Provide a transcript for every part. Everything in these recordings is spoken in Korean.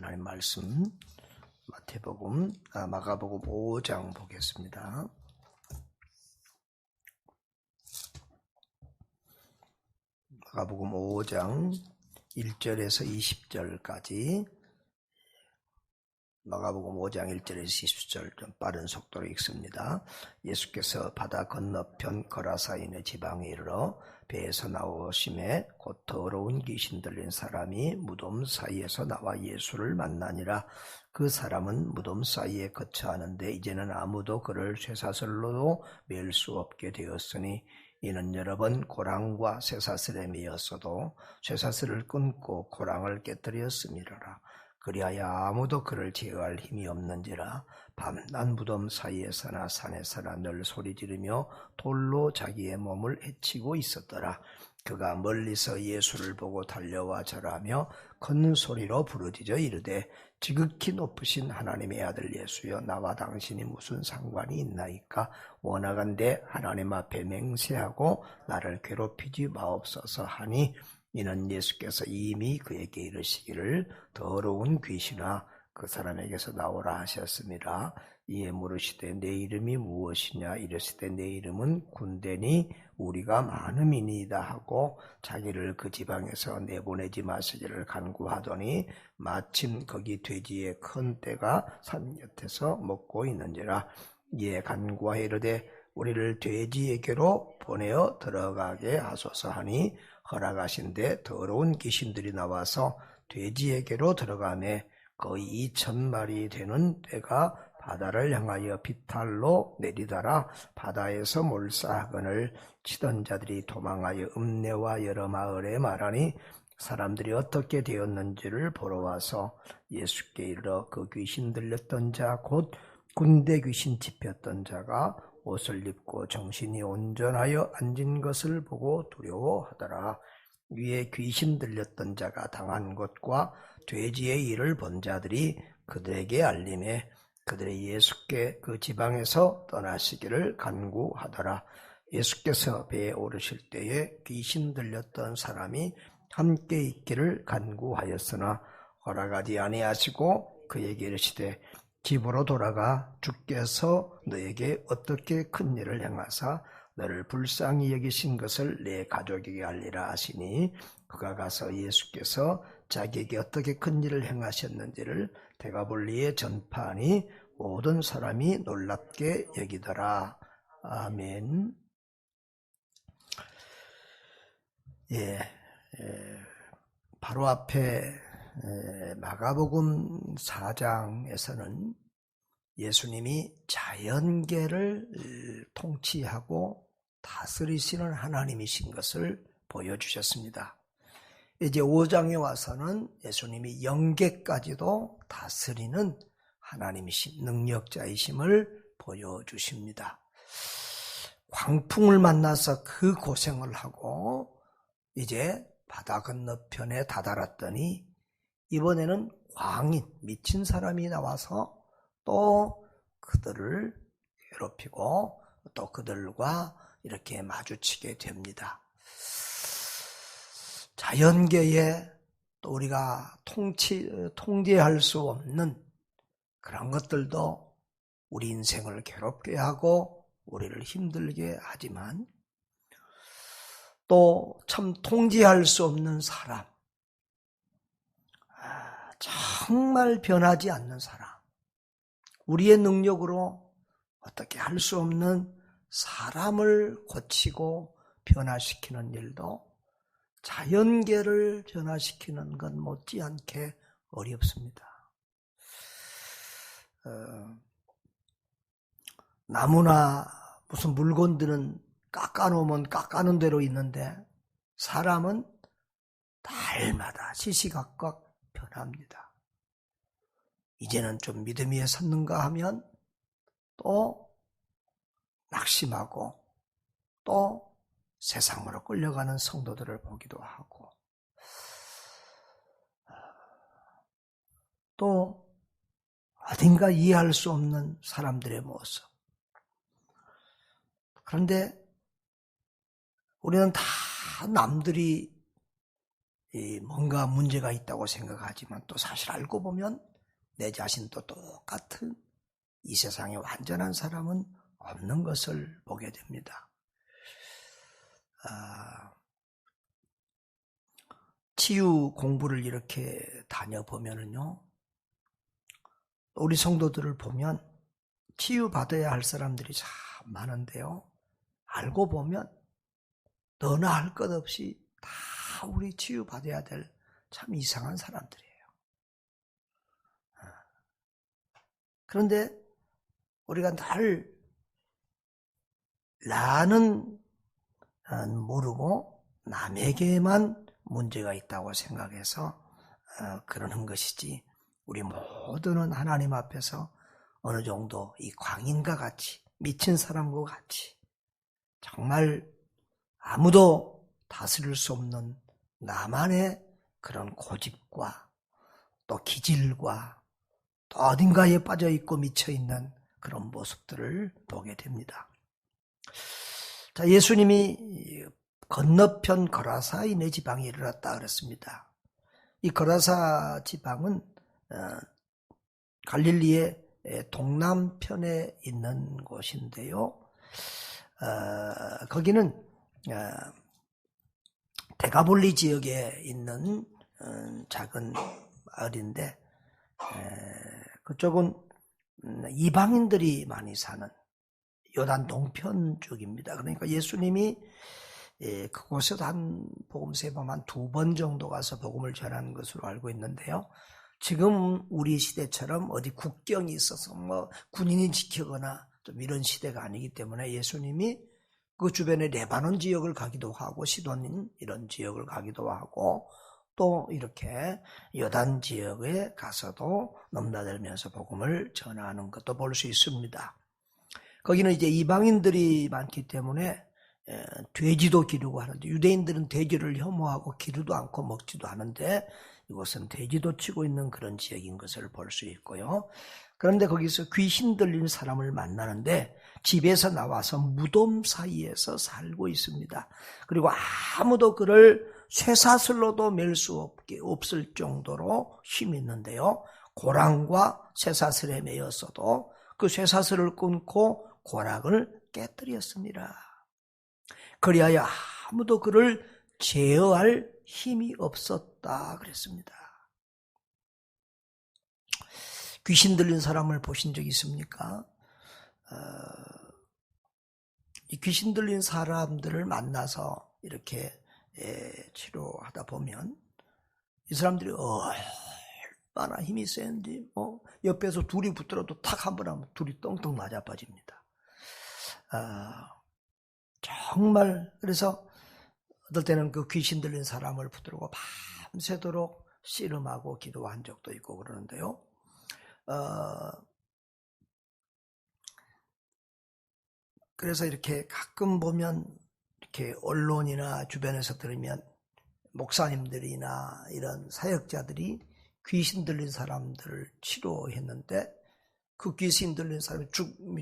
하나님 말씀 마가복음 5장 보겠습니다. 마가복음 5장 1절에서 20절까지 마가복음 5장 1절에서 20절 좀 빠른 속도로 읽습니다. 예수께서 바다 건너편 거라사인의 지방에 이르러 배에서 나오심에 곧 더러운 귀신 들린 사람이 무덤 사이에서 나와 예수를 만나니라. 그 사람은 무덤 사이에 거처하는데 이제는 아무도 그를 쇠사슬로도 맬 수 없게 되었으니 이는 여러 번 고랑과 쇠사슬에 매였어도 쇠사슬을 끊고 고랑을 깨뜨렸음이로라. 그리하여 아무도 그를 제어할 힘이 없는지라. 밤낮 무덤 사이에서나 산에서나 늘 소리 지르며 돌로 자기의 몸을 해치고 있었더라. 그가 멀리서 예수를 보고 달려와 절하며 큰 소리로 부르짖어 이르되 지극히 높으신 하나님의 아들 예수여, 나와 당신이 무슨 상관이 있나이까? 원하건대 하나님 앞에 맹세하고 나를 괴롭히지 마옵소서 하니, 이는 예수께서 이미 그에게 이르시기를 더러운 귀신아 그 사람에게서 나오라 하셨습니다. 이에 물으시되 내 이름이 무엇이냐? 이르시되 내 이름은 군대니 우리가 많음이니이다 하고 자기를 그 지방에서 내보내지 마시기를 간구하더니 마침 거기 돼지의 큰 떼가 산 곁에서 먹고 있는지라. 이에 간구하여 이르되 우리를 돼지에게로 보내어 들어가게 하소서 하니 허락하신데 더러운 귀신들이 나와서 돼지에게로 들어가매 거의 2,000마리 되는 떼가 바다를 향하여 비탈로 내리더라. 바다에서 몰사하거늘 치던 자들이 도망하여 읍내와 여러 마을에 말하니 사람들이 어떻게 되었는지를 보러 와서 예수께 이르러 그 귀신 들렸던 자 곧 군대 귀신 짚혔던 자가 옷을 입고 정신이 온전하여 앉은 것을 보고 두려워하더라. 위에 귀신 들렸던 자가 당한 것과 돼지의 일을 본 자들이 그들에게 알림해 그들이 예수께 그 지방에서 떠나시기를 간구하더라. 예수께서 배에 오르실 때에 귀신 들렸던 사람이 함께 있기를 간구하였으나 허락하지 아니하시고 그에게 이르시되 집으로 돌아가 주께서 너에게 어떻게 큰 일을 행하사 너를 불쌍히 여기신 것을 내 가족에게 알리라 하시니, 그가 가서 예수께서 자기에게 어떻게 큰 일을 행하셨는지를 데가볼리에 전파하니 모든 사람이 놀랍게 여기더라. 아멘. 바로 앞에 마가복음 4장에서는 예수님이 자연계를 통치하고 다스리시는 하나님이신 것을 보여주셨습니다. 이제 5장에 와서는 예수님이 영계까지도 다스리는 하나님이신 능력자이심을 보여주십니다. 광풍을 만나서 그 고생을 하고 이제 바다 건너편에 다다랐더니 이번에는 광인, 미친 사람이 나와서 또 그들을 괴롭히고 또 그들과 이렇게 마주치게 됩니다. 자연계에 또 우리가 통제할 수 없는 그런 것들도 우리 인생을 괴롭게 하고 우리를 힘들게 하지만, 또 참 통제할 수 없는 사람, 정말 변하지 않는 사람, 우리의 능력으로 어떻게 할 수 없는 사람을 고치고 변화시키는 일도 자연계를 변화시키는 건 못지않게 어렵습니다. 나무나 무슨 물건들은 깎아놓으면 깎아놓은 대로 있는데 사람은 날마다 시시각각 변합니다. 이제는 좀 믿음 위에 섰는가 하면 또 낙심하고 또 세상으로 끌려가는 성도들을 보기도 하고, 또 어딘가 이해할 수 없는 사람들의 모습. 그런데 우리는 다 남들이 뭔가 문제가 있다고 생각하지만 또 사실 알고 보면 내 자신도 똑같은 이 세상에 완전한 사람은 없는 것을 보게 됩니다. 치유 공부를 이렇게 다녀보면은요, 우리 성도들을 보면 치유받아야 할 사람들이 참 많은데요, 알고 보면 너나 할 것 없이 다 우리 치유받아야 될 참 이상한 사람들이에요. 그런데 우리가 늘 나는 모르고 남에게만 문제가 있다고 생각해서 그러는 것이지, 우리 모두는 하나님 앞에서 어느 정도 이 광인과 같이, 미친 사람과 같이 정말 아무도 다스릴 수 없는 나만의 그런 고집과 또 기질과 또 어딘가에 빠져있고 미쳐있는 그런 모습들을 보게 됩니다. 자, 예수님이 건너편 거라사인의 지방에 이르렀다 그랬습니다. 이 거라사 지방은 갈릴리의 동남편에 있는 곳인데요. 거기는 데가볼리 지역에 있는 작은 마을인데, 그쪽은 이방인들이 많이 사는 요단 동편 쪽입니다. 그러니까 예수님이 그곳에도 한 복음 세범 한 2번 정도 가서 복음을 전하는 것으로 알고 있는데요. 지금 우리 시대처럼 어디 국경이 있어서 뭐 군인이 지키거나 좀 이런 시대가 아니기 때문에 예수님이 그 주변에 레바논 지역을 가기도 하고 시돈 이런 지역을 가기도 하고 또 이렇게 요단 지역에 가서도 넘나들면서 복음을 전하는 것도 볼 수 있습니다. 거기는 이제 이방인들이 많기 때문에 돼지도 기르고 하는데, 유대인들은 돼지를 혐오하고 기르도 않고 먹지도 않은데 이곳은 돼지도 치고 있는 그런 지역인 것을 볼 수 있고요. 그런데 거기서 귀신 들린 사람을 만나는데 집에서 나와서 무덤 사이에서 살고 있습니다. 그리고 아무도 그를 쇠사슬로도 맬 수 없을 정도로 힘이 있는데요. 고랑과 쇠사슬에 매였어도 그 쇠사슬을 끊고 고랑을 깨뜨렸습니다. 그리하여 아무도 그를 제어할 힘이 없었다 그랬습니다. 귀신 들린 사람을 보신 적 있습니까? 이 귀신 들린 사람들을 만나서 이렇게 치료하다 보면 이 사람들이 얼마나 힘이 센지 옆에서 둘이 붙들어도 탁 한 번 하면 둘이 똥똥 맞아 빠집니다. 정말 그래서 어떨 때는 그 귀신 들린 사람을 붙들고 밤새도록 씨름하고 기도한 적도 있고 그러는데요. 그래서 이렇게 가끔 보면 이렇게 언론이나 주변에서 들으면 목사님들이나 이런 사역자들이 귀신 들린 사람들을 치료했는데 그 귀신 들린 사람이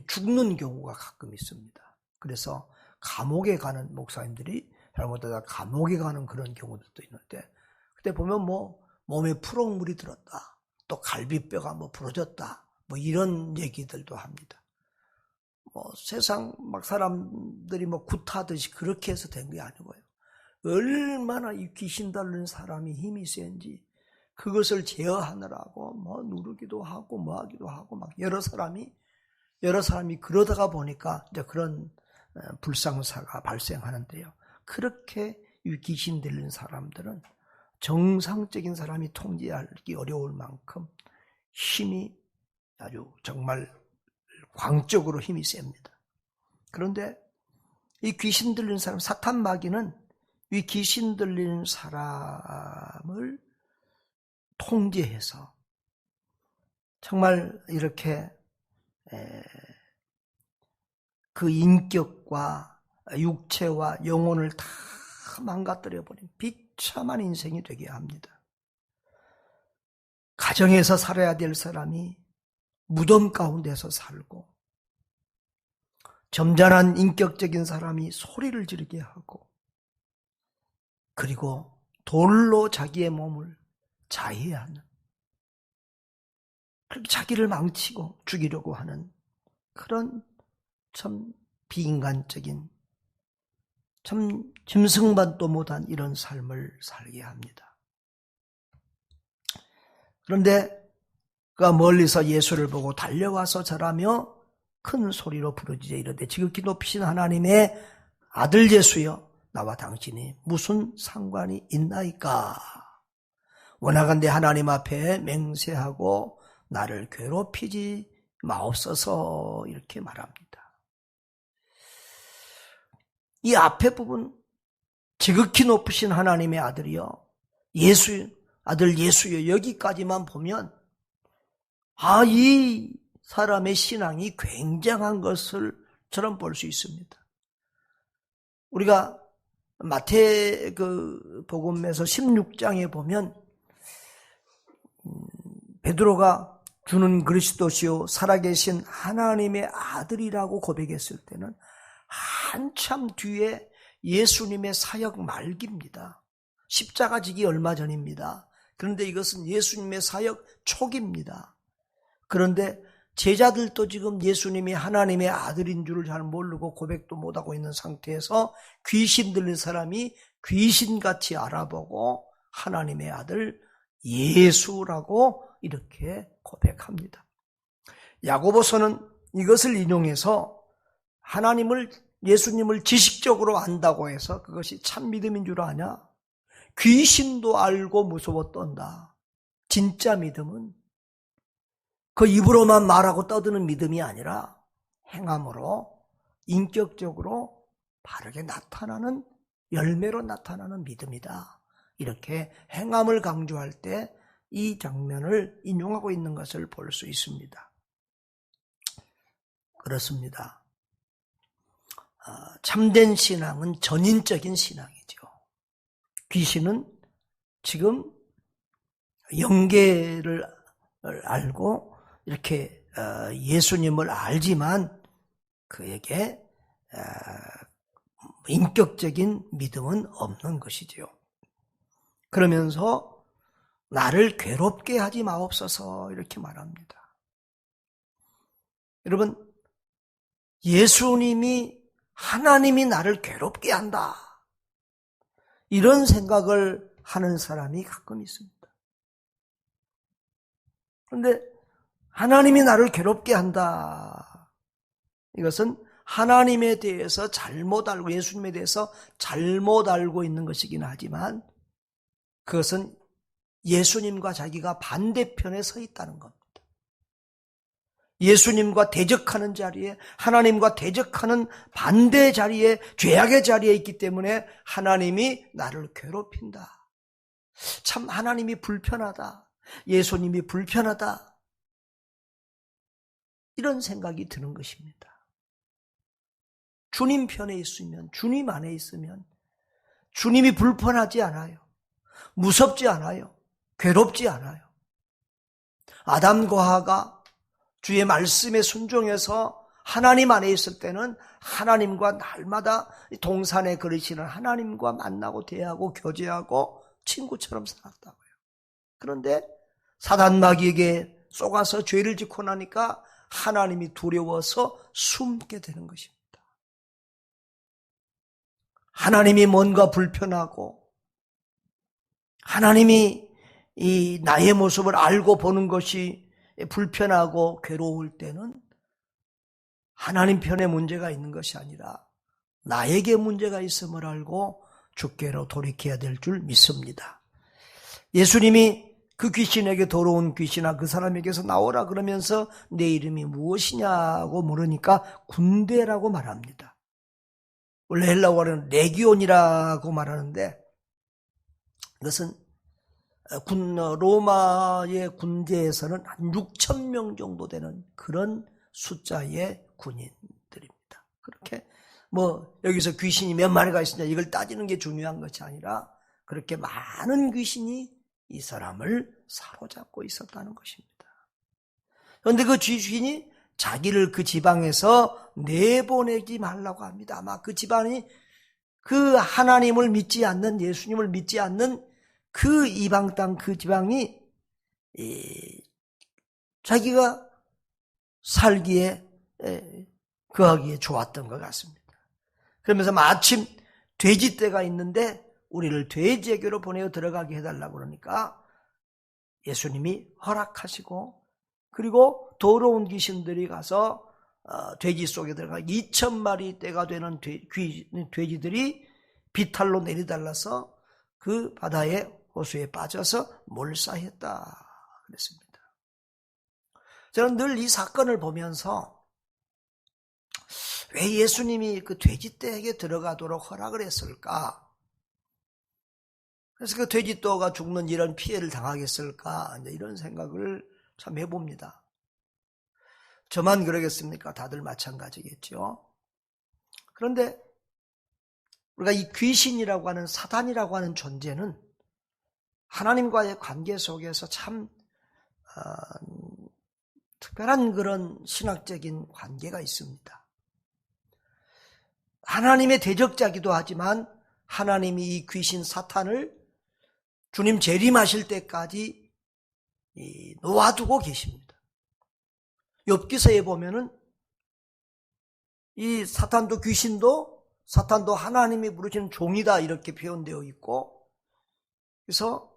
죽는 경우가 가끔 있습니다. 그래서 감옥에 가는 목사님들이 잘못하다 감옥에 가는 그런 경우들도 있는데, 그때 보면 뭐 몸에 푸럭물이 들었다, 또 갈비뼈가 뭐 부러졌다, 뭐 이런 얘기들도 합니다. 뭐 세상 막 사람들이 뭐 굿하듯이 그렇게 해서 된 게 아니고요. 얼마나 이 귀신 달린 사람이 힘이 센지 그것을 제어하느라고 뭐 누르기도 하고 뭐 하기도 하고 막 여러 사람이 그러다가 보니까 이제 그런 불상사가 발생하는데요. 그렇게 이 귀신 들린 사람들은 정상적인 사람이 통제하기 어려울 만큼 힘이 아주 정말 광적으로 힘이 셉니다. 그런데 이 귀신 들린 사람, 사탄 마귀는 이 귀신 들린 사람을 통제해서 정말 이렇게 그 인격과 육체와 영혼을 다 망가뜨려버린 비참한 인생이 되게 합니다. 가정에서 살아야 될 사람이 무덤 가운데서 살고, 점잖은 인격적인 사람이 소리를 지르게 하고, 그리고 돌로 자기의 몸을 자해하는, 그렇게 자기를 망치고 죽이려고 하는 그런 참 비인간적인, 참 짐승만도 못한 이런 삶을 살게 합니다. 그런데 그가 멀리서 예수를 보고 달려와서 절하며 큰 소리로 부르짖어 이르되 지극히 높이신 하나님의 아들 예수여, 나와 당신이 무슨 상관이 있나이까? 원하건대 하나님 앞에 맹세하고 나를 괴롭히지 마옵소서. 이렇게 말합니다. 이 앞에 부분, 지극히 높으신 하나님의 아들이여, 아들 예수여, 여기까지만 보면 이 사람의 신앙이 굉장한 것을 저는 볼 수 있습니다. 우리가 마태 복음에서 16장에 보면 베드로가 주는 그리스도시요 살아계신 하나님의 아들이라고 고백했을 때는 한참 뒤에 예수님의 사역 말기입니다. 십자가 지기 얼마 전입니다. 그런데 이것은 예수님의 사역 초기입니다. 그런데 제자들도 지금 예수님이 하나님의 아들인 줄을 잘 모르고 고백도 못하고 있는 상태에서 귀신 들린 사람이 귀신같이 알아보고 하나님의 아들 예수라고 이렇게 고백합니다. 야고보서는 이것을 인용해서 예수님을 지식적으로 안다고 해서 그것이 참 믿음인 줄 아냐? 귀신도 알고 무서워 떤다. 진짜 믿음은 그 입으로만 말하고 떠드는 믿음이 아니라 행함으로 인격적으로 바르게 나타나는, 열매로 나타나는 믿음이다. 이렇게 행함을 강조할 때 이 장면을 인용하고 있는 것을 볼 수 있습니다. 그렇습니다. 참된 신앙은 전인적인 신앙이죠. 귀신은 지금 영계를 알고 이렇게 예수님을 알지만 그에게 인격적인 믿음은 없는 것이지요. 그러면서 나를 괴롭게 하지 마옵소서 이렇게 말합니다. 여러분, 하나님이 나를 괴롭게 한다, 이런 생각을 하는 사람이 가끔 있습니다. 그런데 하나님이 나를 괴롭게 한다, 이것은 하나님에 대해서 잘못 알고 예수님에 대해서 잘못 알고 있는 것이긴 하지만 그것은 예수님과 자기가 반대편에 서 있다는 겁니다. 예수님과 대적하는 자리에, 하나님과 대적하는 반대 자리에, 죄악의 자리에 있기 때문에 하나님이 나를 괴롭힌다. 참 하나님이 불편하다. 예수님이 불편하다. 이런 생각이 드는 것입니다. 주님 편에 있으면, 주님 안에 있으면 주님이 불편하지 않아요. 무섭지 않아요. 괴롭지 않아요. 아담과 하와가 주의 말씀에 순종해서 하나님 안에 있을 때는 하나님과 날마다 동산에 그리시는 하나님과 만나고 대하고 교제하고 친구처럼 살았다고요. 그런데 사단 마귀에게 속아서 죄를 짓고 나니까 하나님이 두려워서 숨게 되는 것입니다. 하나님이 뭔가 불편하고 하나님이 이 나의 모습을 알고 보는 것이 불편하고 괴로울 때는 하나님 편에 문제가 있는 것이 아니라 나에게 문제가 있음을 알고 주께로 돌이켜야 될 줄 믿습니다. 예수님이 그 귀신에게 더러운 귀신아 그 사람에게서 나오라 그러면서 내 이름이 무엇이냐고 물으니까 군대라고 말합니다. 원래 헬라어로는 레기온이라고 말하는데 이것은 로마의 군대에서는 한 6,000명 정도 되는 그런 숫자의 군인들입니다. 그렇게 여기서 귀신이 몇 마리가 있으냐 이걸 따지는 게 중요한 것이 아니라 그렇게 많은 귀신이 이 사람을 사로잡고 있었다는 것입니다. 그런데 그 귀신이 자기를 그 지방에서 내보내지 말라고 합니다. 아마 그 집안이 그 하나님을 믿지 않는, 예수님을 믿지 않는 그 이방 땅, 그 지방이 자기가 살기에, 거하기에 좋았던 것 같습니다. 그러면서 마침 돼지떼가 있는데 우리를 돼지에게로 보내어 들어가게 해달라고 그러니까 예수님이 허락하시고, 그리고 더러운 귀신들이 가서 돼지 속에 들어가 2,000마리 떼가 되는 돼지들이 비탈로 내리달라서 그 바다의 호수에 빠져서 몰사했다 그랬습니다. 저는 늘 이 사건을 보면서 왜 예수님이 그 돼지떼에게 들어가도록 허락을 했을까? 그래서 그 돼지떼가 죽는 이런 피해를 당하겠을까? 이런 생각을 참 해봅니다. 저만 그러겠습니까? 다들 마찬가지겠죠. 그런데 우리가 이 귀신이라고 하는, 사단이라고 하는 존재는 하나님과의 관계 속에서 참 특별한 그런 신학적인 관계가 있습니다. 하나님의 대적자기도 하지만 하나님이 이 귀신 사탄을 주님 재림하실 때까지 놓아두고 계십니다. 욥기서에 보면은 이 사탄도 사탄도 하나님이 부르시는 종이다 이렇게 표현되어 있고, 그래서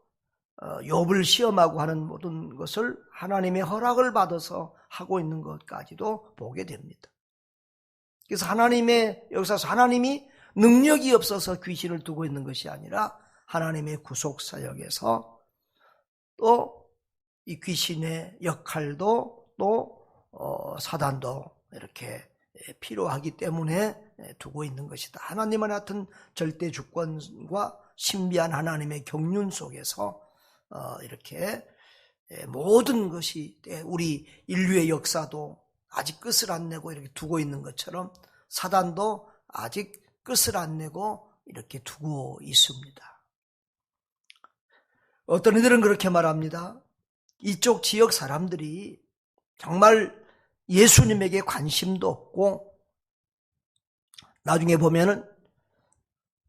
욥을 시험하고 하는 모든 것을 하나님의 허락을 받아서 하고 있는 것까지도 보게 됩니다. 그래서 하나님의 역사에서 하나님이 능력이 없어서 귀신을 두고 있는 것이 아니라 하나님의 구속사역에서 또 이 귀신의 역할도 또 사단도 이렇게 필요하기 때문에 두고 있는 것이다. 하나님과 같은 절대 주권과 신비한 하나님의 경륜 속에서 이렇게 모든 것이 우리 인류의 역사도 아직 끝을 안 내고 이렇게 두고 있는 것처럼 사단도 아직 끝을 안 내고 이렇게 두고 있습니다. 어떤 이들은 그렇게 말합니다. 이쪽 지역 사람들이 정말 예수님에게 관심도 없고, 나중에 보면은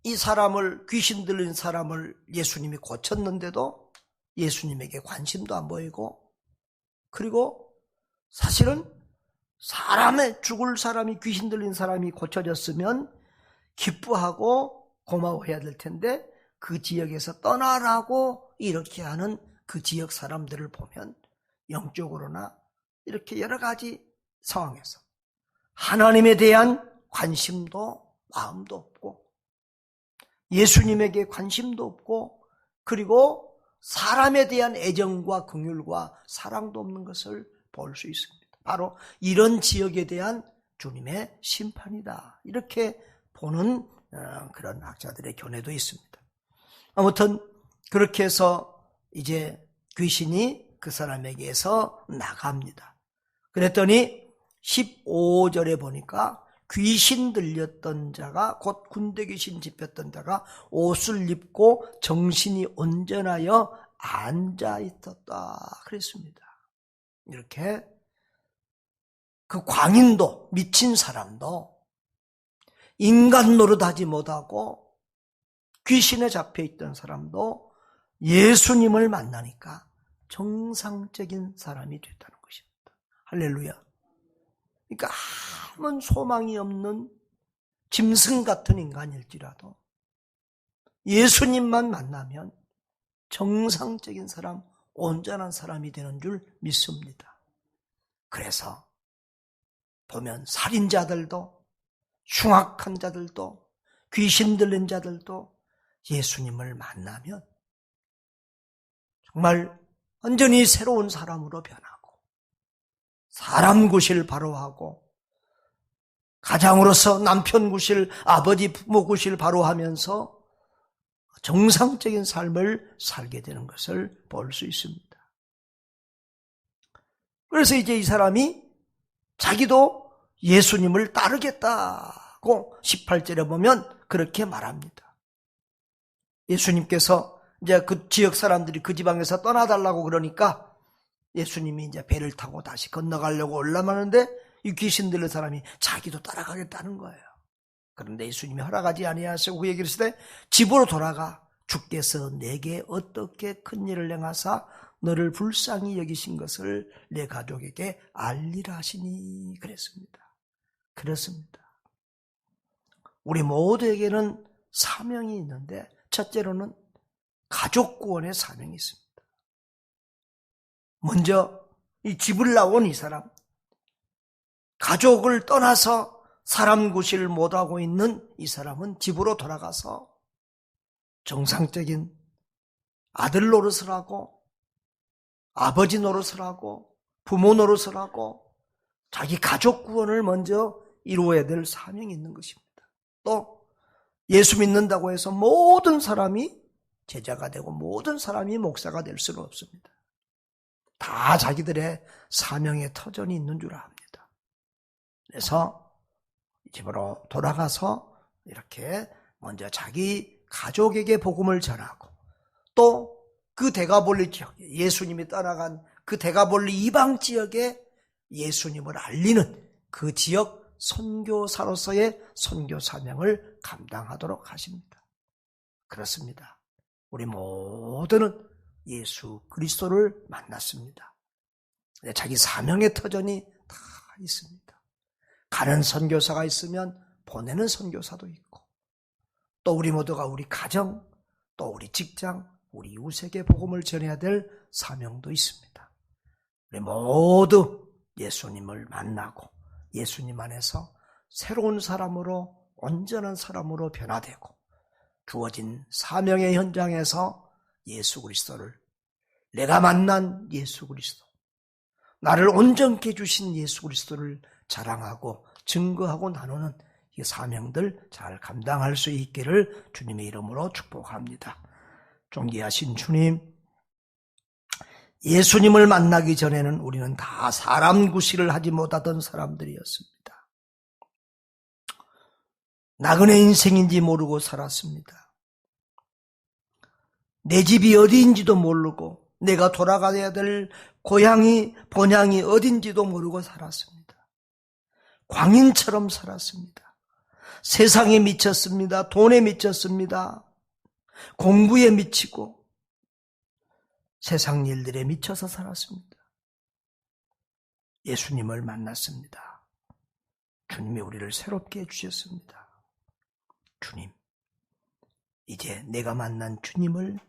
이 사람을, 귀신 들린 사람을 예수님이 고쳤는데도 예수님에게 관심도 안 보이고, 그리고 사실은 죽을 사람이, 귀신 들린 사람이 고쳐졌으면 기뻐하고 고마워해야 될 텐데 그 지역에서 떠나라고 이렇게 하는 그 지역 사람들을 보면 영적으로나 이렇게 여러 가지 상황에서 하나님에 대한 관심도 마음도 없고, 예수님에게 관심도 없고, 그리고 사람에 대한 애정과 긍휼과 사랑도 없는 것을 볼 수 있습니다. 바로 이런 지역에 대한 주님의 심판이다, 이렇게 보는 그런 학자들의 견해도 있습니다. 아무튼 그렇게 해서 이제 귀신이 그 사람에게서 나갑니다. 그랬더니 15절에 보니까 귀신 들렸던 자가, 곧 군대 귀신 집혔던 자가 옷을 입고 정신이 온전하여 앉아 있었다 그랬습니다. 이렇게 그 광인도, 미친 사람도 인간 노릇하지 못하고 귀신에 잡혀있던 사람도 예수님을 만나니까 정상적인 사람이 됐다는 것입니다. 할렐루야. 그러니까 아무 소망이 없는 짐승 같은 인간일지라도 예수님만 만나면 정상적인 사람, 온전한 사람이 되는 줄 믿습니다. 그래서 보면 살인자들도, 흉악한 자들도, 귀신 들린 자들도 예수님을 만나면 정말 완전히 새로운 사람으로 변하고, 사람 구실 바로 하고, 가장으로서 남편 구실, 아버지 부모 구실 바로 하면서 정상적인 삶을 살게 되는 것을 볼 수 있습니다. 그래서 이제 이 사람이 자기도 예수님을 따르겠다고 18절에 보면 그렇게 말합니다. 예수님께서 이제 그 지역 사람들이 그 지방에서 떠나달라고 그러니까 예수님이 이제 배를 타고 다시 건너가려고 올라가는데 이 귀신 들린 사람이 자기도 따라가겠다는 거예요. 그런데 예수님이 허락하지 아니하시고 그 얘기를 했을 때 집으로 돌아가 주께서 내게 어떻게 큰 일을 행하사 너를 불쌍히 여기신 것을 내 가족에게 알리라 하시니 그랬습니다. 그렇습니다. 우리 모두에게는 사명이 있는데 첫째로는 가족 구원의 사명이 있습니다. 먼저 이 집을 나온 이 사람, 가족을 떠나서 사람 구실 못하고 있는 이 사람은 집으로 돌아가서 정상적인 아들 노릇을 하고 아버지 노릇을 하고 부모 노릇을 하고 자기 가족 구원을 먼저 이루어야 될 사명이 있는 것입니다. 또 예수 믿는다고 해서 모든 사람이 제자가 되고 모든 사람이 목사가 될 수는 없습니다. 다 자기들의 사명의 터전이 있는 줄 압니다. 그래서 집으로 돌아가서 이렇게 먼저 자기 가족에게 복음을 전하고 또 그 데가볼리 지역에 예수님이 떠나간 그 데가볼리 이방 지역에 예수님을 알리는 그 지역 선교사로서의 선교 사명을 감당하도록 하십니다. 그렇습니다. 우리 모두는 예수 그리스도를 만났습니다. 자기 사명의 터전이 다 있습니다. 가는 선교사가 있으면 보내는 선교사도 있고 또 우리 모두가 우리 가정, 또 우리 직장, 우리 이웃에게 복음을 전해야 될 사명도 있습니다. 우리 모두 예수님을 만나고 예수님 안에서 새로운 사람으로 온전한 사람으로 변화되고 주어진 사명의 현장에서 예수 그리스도를 내가 만난 예수 그리스도 나를 온전케 해주신 예수 그리스도를 자랑하고 증거하고 나누는 이 사명들 잘 감당할 수 있기를 주님의 이름으로 축복합니다. 존귀하신 주님, 예수님을 만나기 전에는 우리는 다 사람 구실을 하지 못하던 사람들이었습니다. 나그네 인생인지 모르고 살았습니다. 내 집이 어디인지도 모르고 내가 돌아가야 될 고향이 본향이 어딘지도 모르고 살았습니다. 광인처럼 살았습니다. 세상에 미쳤습니다. 돈에 미쳤습니다. 공부에 미치고 세상 일들에 미쳐서 살았습니다. 예수님을 만났습니다. 주님이 우리를 새롭게 해주셨습니다. 주님, 이제 내가 만난 주님을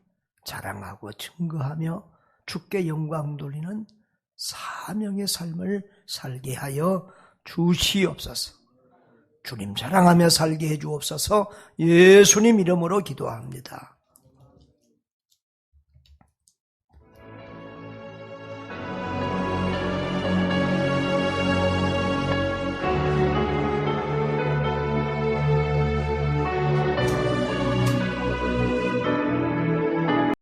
자랑하고 증거하며 주께 영광 돌리는 사명의 삶을 살게 하여 주시옵소서. 주님 자랑하며 살게 해주옵소서. 예수님 이름으로 기도합니다.